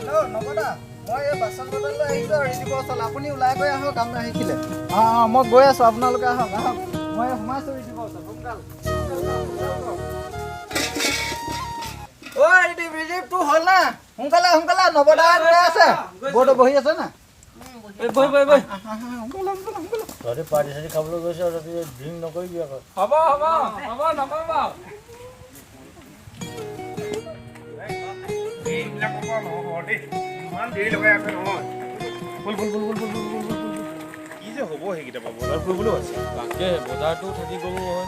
hello' নবদা মই এই বাচন বৰ্তনলৈ আহিছোঁ আৰু ৰিচিভ চল আপুনি ওলাই গৈ আহক কাম আহিছিলে মই গৈ আছোঁ আপোনালোকে আহক মই সোমাইছোঁ ৰিচিভ চল সোনকাল ৰিচিভটো হ'ল না সোনকালে সোনকালে নবদা গৈ আছে বৰ্ডত বহি আছে না তহঁতি পাৰ্টি চাৰ্টি খাবলৈ গৈছ তহঁতি ড্ৰিংক নকৰিবি আকৌ হ'ব নকৰিব এইবিলাক ক'ব নহ'ব দেই ইমান দেৰি লগাই আছে নহয় বল কি যে হ'ব সেইকেইটা পৰা বজাৰ কৰিবলৈও আছে তাকে বজাৰটো থাকি গ'ল নহয়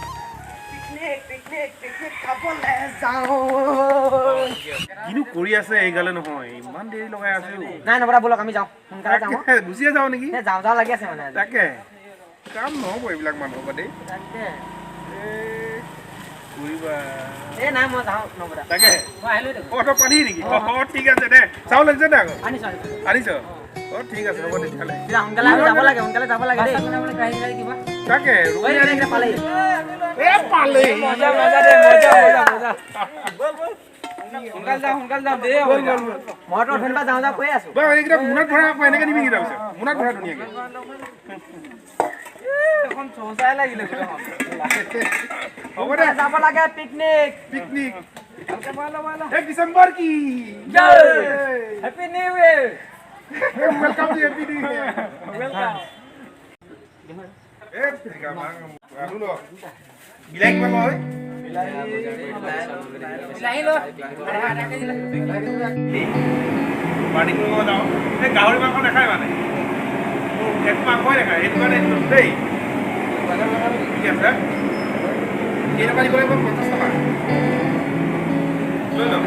কিনো কৰি আছে এইগালে নহয় ইমান দেৰি লগাই আছে নাই নবদা ব'লক আমি যাওঁ সোনকালে যাওঁ গুচিয়ে যাওঁ নেকি যাওঁ লাগি আছে মানে তাকে কাম নহ'ব এইবিলাক মানুহৰ পৰা দেই এই নাই মই যাওঁ নবদা তাকে মই আহিলোঁ তই পালি নেকি ঠিক আছে দে চাউল আনিছে দে আকৌ আনিছোঁ আনিছ ঠিক আছে হ'ব তেতিয়াহ'লে সোনকালে যাব লাগে দেই তাকে পালেহি পালেহি মজা সোনকালে যাওঁ দেই মইতো অথনিৰ পৰা যাওঁ কৈ আছোঁ এইকেইটা মোনাত ভৰাই আকৌ এনেকে নিবি কেইটা পিছত মোনাত ভৰাই ধুনীয়াকে এখন চৌচাই লাগিলে হ'ব দে যাব লাগে পিকনিক एक दिसंबर की happy new year welcome to happy new year welcome ए राहुल बिलाई किमान হয় বিলাহী লো পাৰ্টি কৰিব যাওঁ এই গাহৰি মাংস নাখায় মানে এক মাংসই নাখায় এইটো কাৰণে দেই ঠিক আছে কেই টকা দিব লাগিব 50 টকা লৈ লওক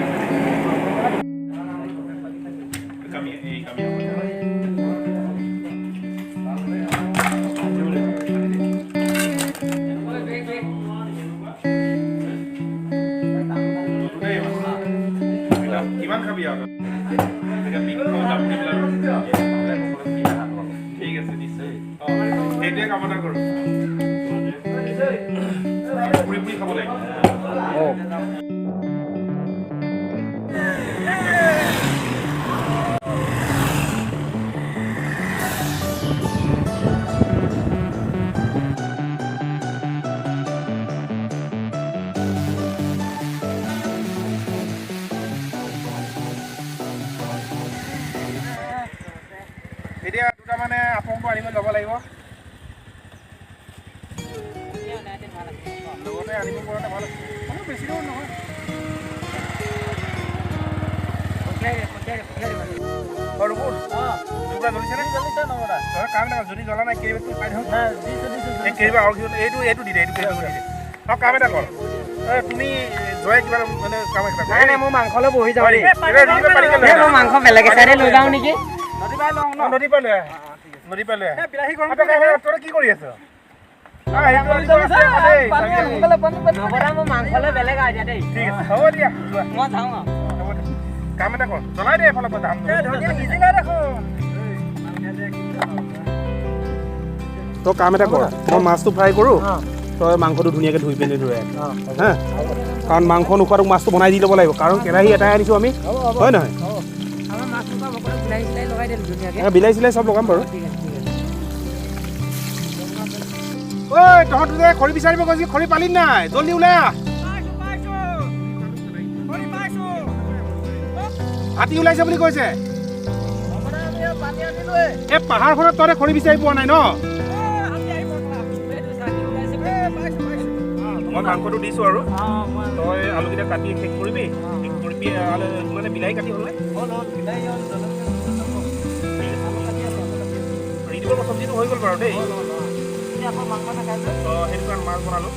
কিমান খাবি আৰু ঠিক আছে নিশ্চয় সেইটোৱে কামনা কৰোঁ পুৰি পুৰি খাব লাগিব এতিয়া দুটা মানে আপংটো আনিব যাব লাগিব লগতে আনিব পৰাতে ভাল আছে বেছি দূৰ নহয় যদি জ্বলা নাই কেইবাটো পাই থাকক কেইবা এইটো দি দে কাম এটা কৰ তুমি জয়ে কিবা মানে কাম এটা নাই মই মাংসলৈ বহি যাওঁ দেই মই মাংস বেলেগ চাইডে লৈ যাওঁ নেকি নদী পাই লৈ তই কি কৰি আছ মাংসলৈ বেলেগ আইডিয়া দেই ঠিক আছে হ'ব দিয়া মই যাওঁ কাম এটা কৰ জ্বলাই দে এফালৰ পৰা তই কাম এটা কৰ মই মাছটো ফ্ৰাই কৰোঁ তই মাংসটো ধুনীয়াকৈ ধুই পিনি ধুই হা কাৰণ মাংস নোখোৱাটোক মাছটো বনাই দি ল'ব লাগিব কাৰণ কেৰাহী এটাই আনিছোঁ আমি হয় নহয় বিলাহী চিলাই চব লগাম বাৰু ঐ তহঁত যে খৰি বিচাৰিব গৈছি খৰি পালি নাই জলদি ওলাই আহ হাতী ওলাইছে বুলি কৈছে এই পাহাৰখনত তহঁতে খৰি বিচাৰি পোৱা নাই ন মই মাংসটো দিছোঁ আৰু তই আলুকেইটা কাটি শেষ কৰিবি মানে বিলাহী কাটি হ'লে ৰিদিবৰ চব্জিটো হৈ গ'ল বাৰু দেই সেইটো কাৰণে মাছ বনালোঁ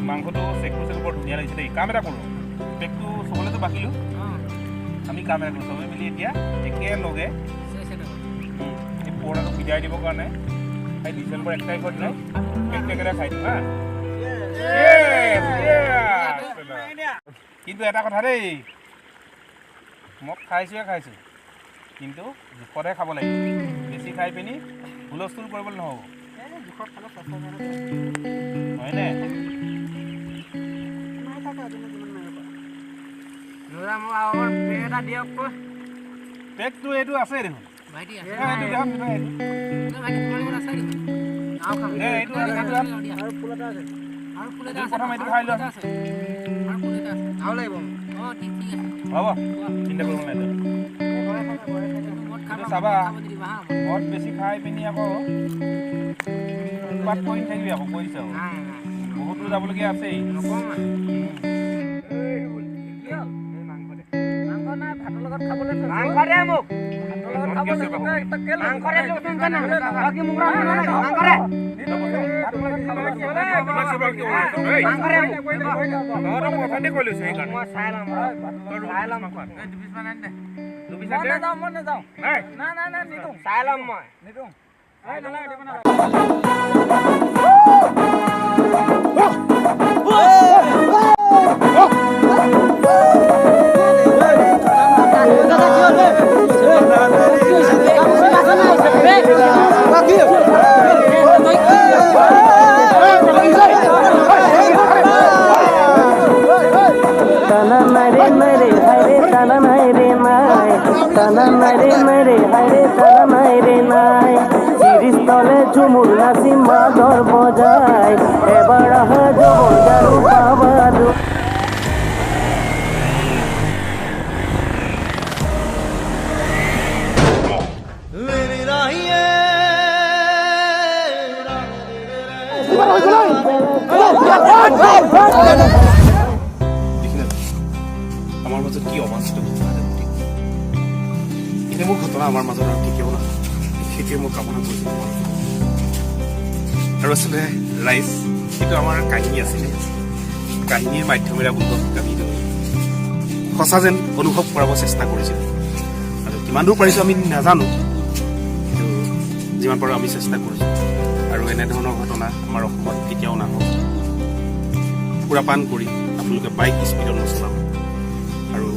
মাংসটো চেকটো বৰ ধুনীয়া লাগিছে দেই কাম এটা কৰোঁ পেকটো চবলৈতো বাকিলোঁ আমি কাম এটা কৰোঁ চবে মিলি এতিয়া একেলগে এই পৰ্দাটো বিদায় দিবৰ কাৰণে এই ডিচেম্বৰ 1 তাৰিখৰ দিনাই পেকটো একেলগে খাই দিওঁ হা কিন্তু এটা কথা দেই মই খাইছোঁ কিন্তু জোখতহে খাব লাগিব বেছি খাই পিনি হুলস্থুল কৰিবলৈ নহ'ব হয়নে পেকটো এইটো আছে দেখোন এইটো দেখোন প্ৰথম এইটো খাই লোৱা হ'ব চিন্তা কৰিব নালাগে চাবা মদ বেছি খাই পিনি আকৌ উৎপাত কৰি থাকিবি আকৌ কৰিছে বহুতো যাবলগীয়া আছেই তলে ঝুমুৰ নাচি মাদৰ বজায় এবাৰ যাবো পাবাদু আমাৰ মাজত কি অবাঞ্ছিত এনেবোৰ ঘটনা আমাৰ মাজত আৰু কেতিয়াও নহয় সেইটোৱে মই কামনা কৰিছোঁ আৰু আচলতে ৰাইজ সেইটো আমাৰ কাহিনী আছিলে কাহিনীৰ মাধ্যমেৰে আপোনালোকক আমি সঁচা যেন অনুভৱ কৰাব চেষ্টা কৰিছিলোঁ আৰু কিমান দূৰ পাৰিছোঁ আমি নাজানো কিন্তু যিমান পাৰোঁ আমি চেষ্টা কৰিছোঁ আৰু এনেধৰণৰ ঘটনা আমাৰ অসমত কেতিয়াও নাহক সুৰাপান কৰি আপোনালোকে বাইক স্পীডত নচলাব আৰু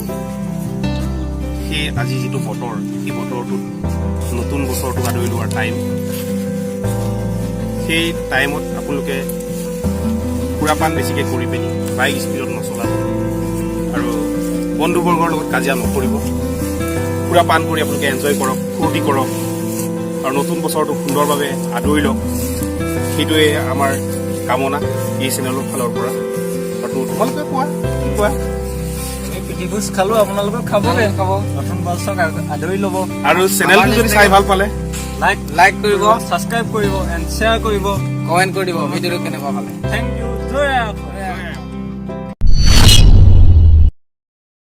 সেই আজি যিটো বতৰ সেই বতৰটোত নতুন বছৰটো আদৰি লোৱাৰ টাইম সেই টাইমত আপোনালোকে সুৰাপান বেছিকৈ কৰি পিনি বাইক স্পীডত নচলাব আৰু বন্ধুবৰ্গৰ লগত কাজিয়া নকৰিব সুৰাপান কৰি আপোনালোকে এনজয় কৰক ফূৰ্তি কৰক আৰু নতুন বছৰটো সুন্দৰভাৱে আদৰি লওক সেইটোৱে আমাৰ কামনা এই চেনেলৰ ফালৰ পৰা আৰু তোমালোকে কোৱা কি কোৱা পিঠিভোজ খালো আপোনালোকক খাবগে নতুন বছৰক আদৰি ল'ব আৰু চেনেলটো যদি চাই ভাল পালে লাইক কৰিব ছাবস্ক্ৰাইব কৰিব এণ্ড শ্বেয়াৰ কৰিব কমেণ্ট কৰি দিব ভিডিঅ'টো কেনেকুৱা পালে থেংক ইউ জয়